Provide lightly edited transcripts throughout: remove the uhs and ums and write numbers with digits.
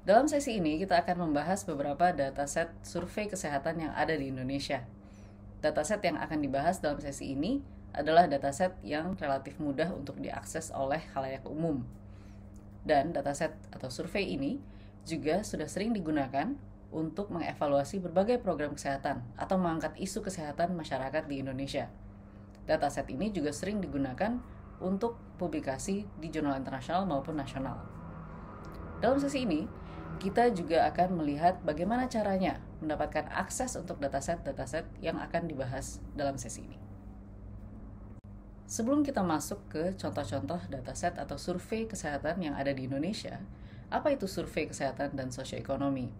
Dalam sesi ini kita akan membahas beberapa dataset survei kesehatan yang ada di Indonesia. Dataset yang akan dibahas dalam sesi ini adalah dataset yang relatif mudah untuk diakses oleh khalayak umum. Dan dataset atau survei ini juga sudah sering digunakan untuk mengevaluasi berbagai program kesehatan atau mengangkat isu kesehatan masyarakat di Indonesia. Dataset ini juga sering digunakan untuk publikasi di jurnal internasional maupun nasional. Dalam sesi ini, kita juga akan melihat bagaimana caranya mendapatkan akses untuk dataset-dataset yang akan dibahas dalam sesi ini. Sebelum kita masuk ke contoh-contoh dataset atau survei kesehatan yang ada di Indonesia, apa itu survei kesehatan dan sosioekonomi?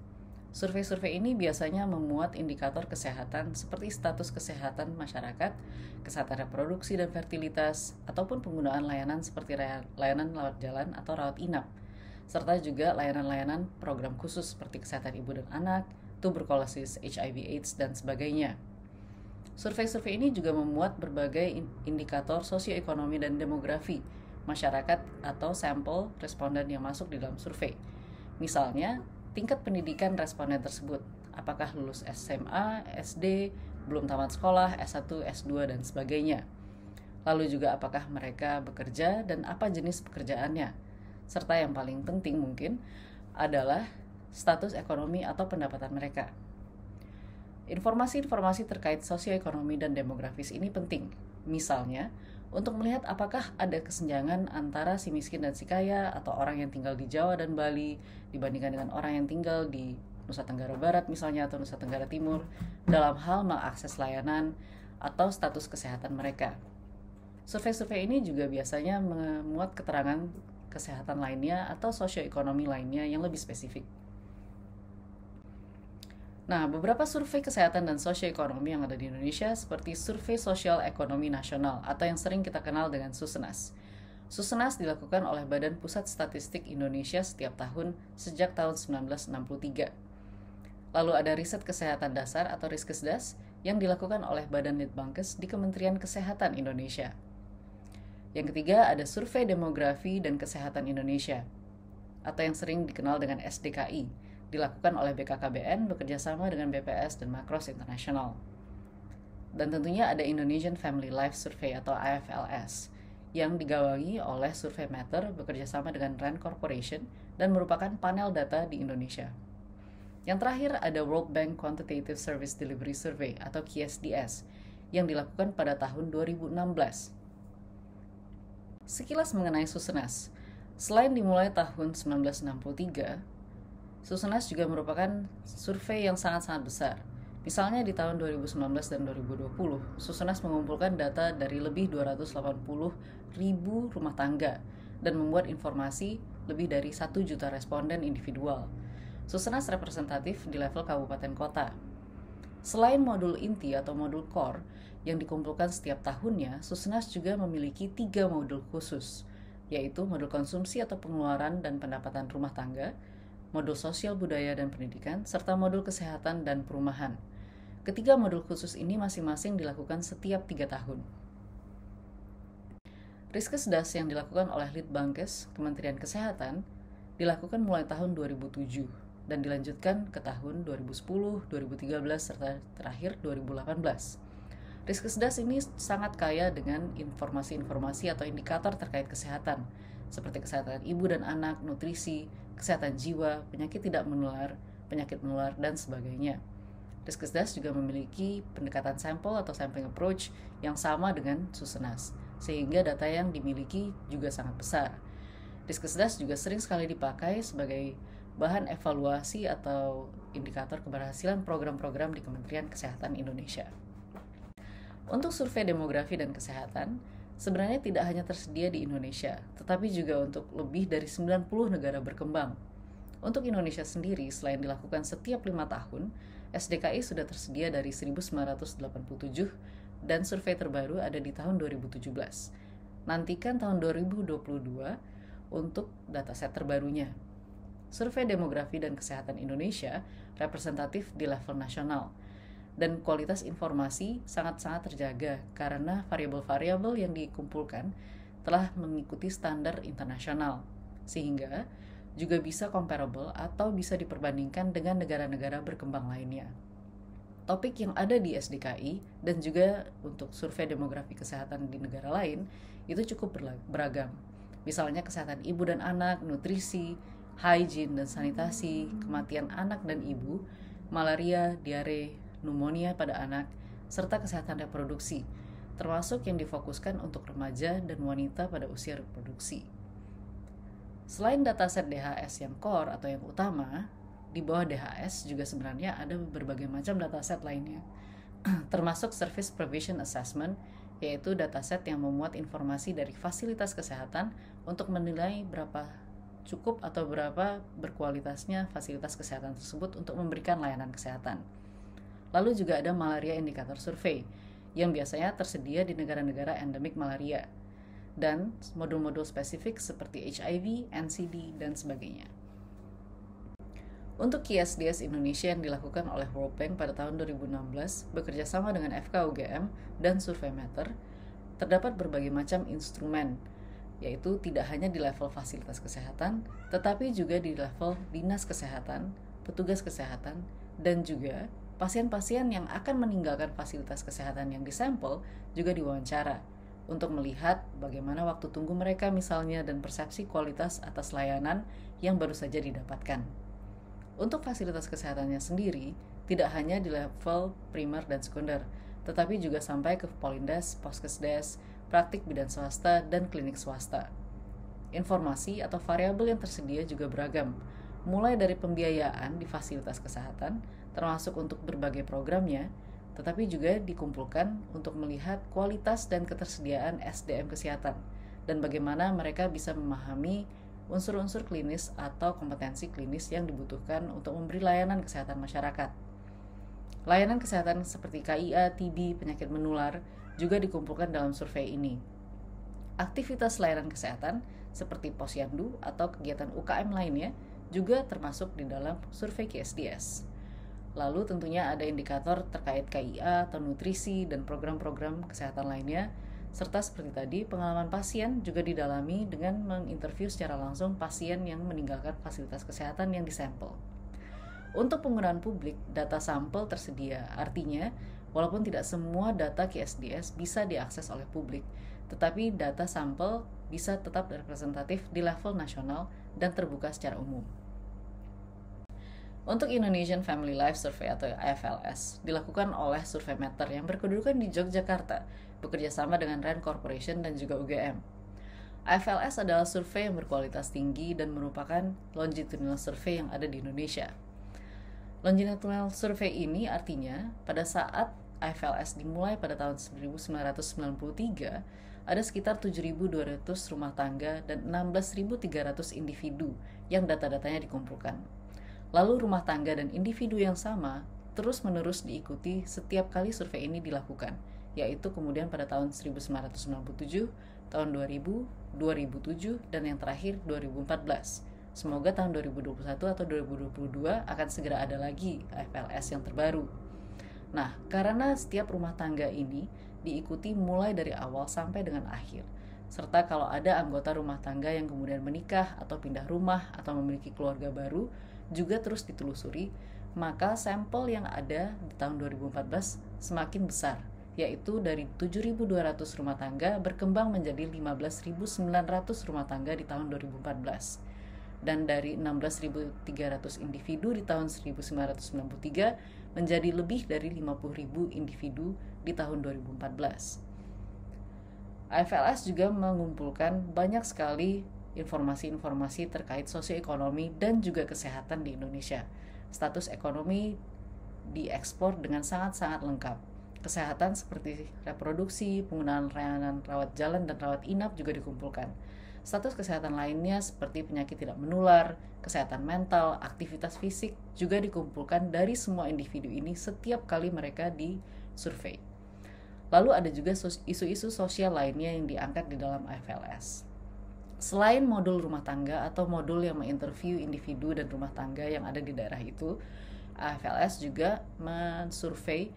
Survei-survei ini biasanya memuat indikator kesehatan seperti status kesehatan masyarakat, kesehatan reproduksi dan fertilitas, ataupun penggunaan layanan seperti layanan rawat jalan atau rawat inap, serta juga layanan-layanan program khusus seperti kesehatan ibu dan anak, tuberkulosis, HIV/AIDS, dan sebagainya. Survei-survei ini juga memuat berbagai indikator sosioekonomi dan demografi masyarakat atau sampel responden yang masuk di dalam survei. Misalnya, tingkat pendidikan responden tersebut, apakah lulus SMA, SD, belum tamat sekolah, S1, S2, dan sebagainya. Lalu juga apakah mereka bekerja dan apa jenis pekerjaannya. Serta yang paling penting mungkin adalah status ekonomi atau pendapatan mereka. Informasi-informasi terkait sosioekonomi dan demografis ini penting. Misalnya, untuk melihat apakah ada kesenjangan antara si miskin dan si kaya atau orang yang tinggal di Jawa dan Bali dibandingkan dengan orang yang tinggal di Nusa Tenggara Barat misalnya atau Nusa Tenggara Timur dalam hal mengakses layanan atau status kesehatan mereka. Survei-survei ini juga biasanya memuat keterangan kesehatan lainnya atau sosioekonomi lainnya yang lebih spesifik. Nah, beberapa survei kesehatan dan sosioekonomi yang ada di Indonesia seperti Survei Sosial Ekonomi Nasional atau yang sering kita kenal dengan Susenas. Susenas dilakukan oleh Badan Pusat Statistik Indonesia setiap tahun sejak tahun 1963. Lalu ada riset kesehatan dasar atau Riskesdas yang dilakukan oleh Badan Litbangkes di Kementerian Kesehatan Indonesia. Yang ketiga ada Survei Demografi dan Kesehatan Indonesia atau yang sering dikenal dengan SDKI, dilakukan oleh BKKBN bekerjasama dengan BPS dan Macros International. Dan tentunya ada Indonesian Family Life Survey atau IFLS yang digawangi oleh Surveymatter bekerjasama dengan RAND Corporation dan merupakan panel data di Indonesia. Yang terakhir ada World Bank Quantitative Service Delivery Survey atau QSDS yang dilakukan pada tahun 2016. Sekilas mengenai Susenas, selain dimulai tahun 1963, Susenas juga merupakan survei yang sangat-sangat besar. Misalnya di tahun 2019 dan 2020, Susenas mengumpulkan data dari lebih 280.000 rumah tangga dan membuat informasi lebih dari 1 juta responden individual. Susenas representatif di level kabupaten kota. Selain modul inti atau modul core yang dikumpulkan setiap tahunnya, Susenas juga memiliki 3 modul khusus, yaitu modul konsumsi atau pengeluaran dan pendapatan rumah tangga, modul sosial budaya dan pendidikan, serta modul kesehatan dan perumahan. Ketiga modul khusus ini masing-masing dilakukan setiap 3 tahun. Riskesdas yang dilakukan oleh Litbangkes, Kementerian Kesehatan, dilakukan mulai tahun 2007 dan dilanjutkan ke tahun 2010, 2013, serta terakhir 2018. Riskesdas ini sangat kaya dengan informasi-informasi atau indikator terkait kesehatan, seperti kesehatan ibu dan anak, nutrisi, kesehatan jiwa, penyakit tidak menular, penyakit menular, dan sebagainya. Riskesdas juga memiliki pendekatan sampel atau sampling approach yang sama dengan Susenas, sehingga data yang dimiliki juga sangat besar. Riskesdas juga sering sekali dipakai sebagai bahan evaluasi atau indikator keberhasilan program-program di Kementerian Kesehatan Indonesia. Untuk survei demografi dan kesehatan, sebenarnya tidak hanya tersedia di Indonesia, tetapi juga untuk lebih dari 90 negara berkembang. Untuk Indonesia sendiri, selain dilakukan setiap 5 tahun, SDKI sudah tersedia dari 1987 dan survei terbaru ada di tahun 2017. Nantikan tahun 2022 untuk dataset terbarunya. Survei demografi dan kesehatan Indonesia representatif di level nasional, dan kualitas informasi sangat-sangat terjaga karena variabel-variabel yang dikumpulkan telah mengikuti standar internasional, sehingga juga bisa comparable atau bisa diperbandingkan dengan negara-negara berkembang lainnya. Topik yang ada di SDKI dan juga untuk survei demografi kesehatan di negara lain itu cukup beragam. Misalnya kesehatan ibu dan anak, nutrisi, hygiene dan sanitasi, kematian anak dan ibu, malaria, diare, pneumonia pada anak, serta kesehatan reproduksi, termasuk yang difokuskan untuk remaja dan wanita pada usia reproduksi. Selain dataset DHS yang core atau yang utama, di bawah DHS juga sebenarnya ada berbagai macam dataset lainnya, termasuk Service Provision Assessment, yaitu dataset yang memuat informasi dari fasilitas kesehatan untuk menilai berapa cukup atau berapa berkualitasnya fasilitas kesehatan tersebut untuk memberikan layanan kesehatan. Lalu juga ada Malaria Indicator Survey, yang biasanya tersedia di negara-negara endemik malaria, dan modul-modul spesifik seperti HIV, NCD, dan sebagainya. Untuk QSDS Indonesia yang dilakukan oleh World Bank pada tahun 2016 bekerja sama dengan FKUGM dan Surveymeter, terdapat berbagai macam instrumen, yaitu tidak hanya di level fasilitas kesehatan, tetapi juga di level dinas kesehatan, petugas kesehatan, dan juga pasien-pasien yang akan meninggalkan fasilitas kesehatan yang disampel juga diwawancara untuk melihat bagaimana waktu tunggu mereka misalnya dan persepsi kualitas atas layanan yang baru saja didapatkan. Untuk fasilitas kesehatannya sendiri, tidak hanya di level primer dan sekunder, tetapi juga sampai ke Polindes, Poskesdes, praktik bidan swasta, dan klinik swasta. Informasi atau variabel yang tersedia juga beragam, mulai dari pembiayaan di fasilitas kesehatan, termasuk untuk berbagai programnya, tetapi juga dikumpulkan untuk melihat kualitas dan ketersediaan SDM kesehatan, dan bagaimana mereka bisa memahami unsur-unsur klinis atau kompetensi klinis yang dibutuhkan untuk memberi layanan kesehatan masyarakat. Layanan kesehatan seperti KIA, TB, penyakit menular juga dikumpulkan dalam survei ini. Aktivitas layanan kesehatan seperti posyandu atau kegiatan UKM lainnya juga termasuk di dalam survei QSDS. Lalu tentunya ada indikator terkait KIA atau nutrisi dan program-program kesehatan lainnya, serta seperti tadi pengalaman pasien juga didalami dengan menginterview secara langsung pasien yang meninggalkan fasilitas kesehatan yang disampel. Untuk penggunaan publik, data sampel tersedia, artinya walaupun tidak semua data QSDS bisa diakses oleh publik, tetapi data sampel bisa tetap representatif di level nasional dan terbuka secara umum. Untuk Indonesian Family Life Survey atau IFLS dilakukan oleh Surveymeter yang berkedudukan di Yogyakarta, bekerja sama dengan Rand Corporation dan juga UGM. IFLS adalah survei yang berkualitas tinggi dan merupakan longitudinal survey yang ada di Indonesia. Longitudinal survey ini artinya pada saat IFLS dimulai pada tahun 1993, ada sekitar 7.200 rumah tangga dan 16.300 individu yang data-datanya dikumpulkan. Lalu rumah tangga dan individu yang sama terus-menerus diikuti setiap kali survei ini dilakukan, yaitu kemudian pada tahun 1997, tahun 2000, 2007, dan yang terakhir 2014. Semoga tahun 2021 atau 2022 akan segera ada lagi IFLS yang terbaru. Nah, karena setiap rumah tangga ini diikuti mulai dari awal sampai dengan akhir, serta kalau ada anggota rumah tangga yang kemudian menikah atau pindah rumah atau memiliki keluarga baru, juga terus ditelusuri, maka sampel yang ada di tahun 2014 semakin besar, yaitu dari 7.200 rumah tangga berkembang menjadi 15.900 rumah tangga di tahun 2014, dan dari 16.300 individu di tahun 1993 menjadi lebih dari 50.000 individu di tahun 2014. IFLS juga mengumpulkan banyak sekali informasi-informasi terkait sosioekonomi dan juga kesehatan di Indonesia. Status ekonomi diekspor dengan sangat-sangat lengkap. Kesehatan seperti reproduksi, penggunaan layanan rawat jalan dan rawat inap juga dikumpulkan. Status kesehatan lainnya seperti penyakit tidak menular, kesehatan mental, aktivitas fisik juga dikumpulkan dari semua individu ini setiap kali mereka disurvei. Lalu ada juga isu-isu sosial lainnya yang diangkat di dalam IFLS. Selain modul rumah tangga atau modul yang menginterview individu dan rumah tangga yang ada di daerah itu, IFLS juga mensurvei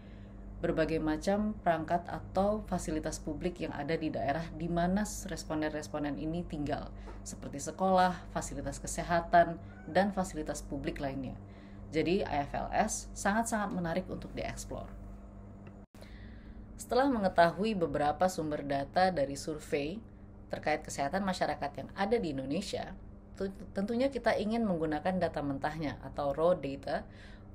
berbagai macam perangkat atau fasilitas publik yang ada di daerah di mana responden-responden ini tinggal, seperti sekolah, fasilitas kesehatan, dan fasilitas publik lainnya. Jadi IFLS sangat-sangat menarik untuk dieksplor. Setelah mengetahui beberapa sumber data dari survei terkait kesehatan masyarakat yang ada di Indonesia, tentunya kita ingin menggunakan data mentahnya atau raw data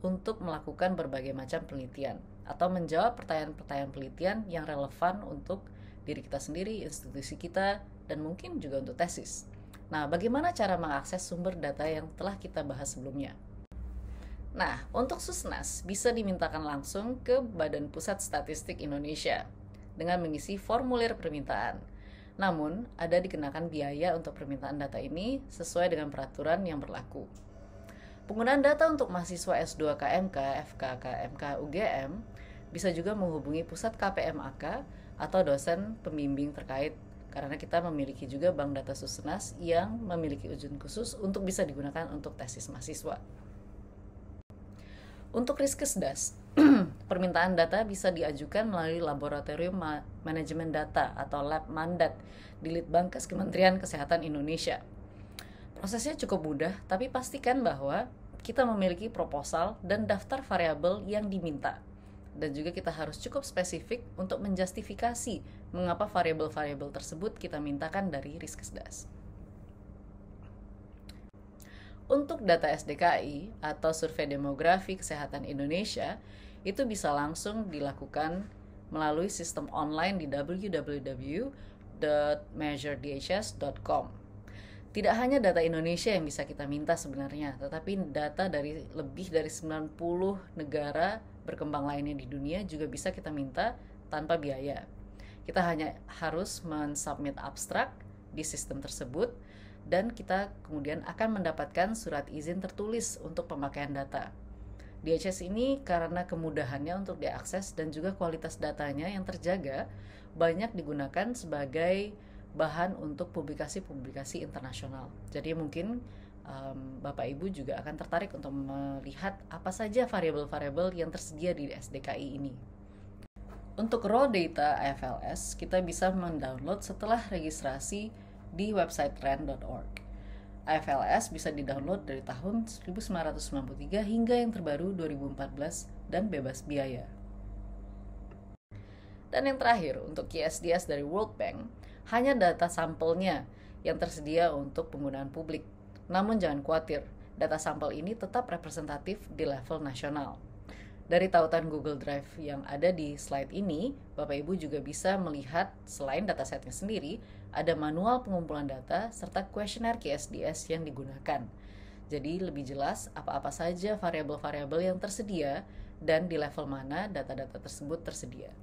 untuk melakukan berbagai macam penelitian atau menjawab pertanyaan-pertanyaan penelitian yang relevan untuk diri kita sendiri, institusi kita, dan mungkin juga untuk tesis. Nah, bagaimana cara mengakses sumber data yang telah kita bahas sebelumnya? Nah, untuk Susnas bisa dimintakan langsung ke Badan Pusat Statistik Indonesia dengan mengisi formulir permintaan. Namun, ada dikenakan biaya untuk permintaan data ini sesuai dengan peraturan yang berlaku. Penggunaan data untuk mahasiswa S2 KMK, FK, KMK, UGM bisa juga menghubungi pusat KPMAK atau dosen pembimbing terkait karena kita memiliki juga bank data Susnas yang memiliki izin khusus untuk bisa digunakan untuk tesis mahasiswa. Untuk Riskesdas, permintaan data bisa diajukan melalui Laboratorium Manajemen Data atau Lab Mandat di Litbangkes Kementerian Kesehatan Indonesia. Prosesnya cukup mudah, tapi pastikan bahwa kita memiliki proposal dan daftar variabel yang diminta. Dan juga kita harus cukup spesifik untuk menjustifikasi mengapa variabel-variabel tersebut kita mintakan dari Riskesdas. Untuk data SDKI atau Survei Demografi Kesehatan Indonesia, itu bisa langsung dilakukan melalui sistem online di www.measuredhs.com. Tidak hanya data Indonesia yang bisa kita minta sebenarnya, tetapi data dari lebih dari 90 negara berkembang lainnya di dunia juga bisa kita minta tanpa biaya. Kita hanya harus mensubmit abstrak di sistem tersebut, dan kita kemudian akan mendapatkan surat izin tertulis untuk pemakaian data. DHS ini karena kemudahannya untuk diakses dan juga kualitas datanya yang terjaga, banyak digunakan sebagai bahan untuk publikasi-publikasi internasional. Jadi mungkin Bapak Ibu juga akan tertarik untuk melihat apa saja variabel-variabel yang tersedia di SDKI ini. Untuk raw data IFLS, kita bisa mendownload setelah registrasi di website ren.org. IFLS bisa didownload dari tahun 1993 hingga yang terbaru 2014 dan bebas biaya. Dan yang terakhir, untuk QSDS dari World Bank, hanya data sampelnya yang tersedia untuk penggunaan publik. Namun jangan khawatir, data sampel ini tetap representatif di level nasional. Dari tautan Google Drive yang ada di slide ini, Bapak Ibu juga bisa melihat selain datasetnya sendiri, ada manual pengumpulan data serta kuesioner QSDS yang digunakan. Jadi lebih jelas apa-apa saja variabel-variabel yang tersedia dan di level mana data-data tersebut tersedia.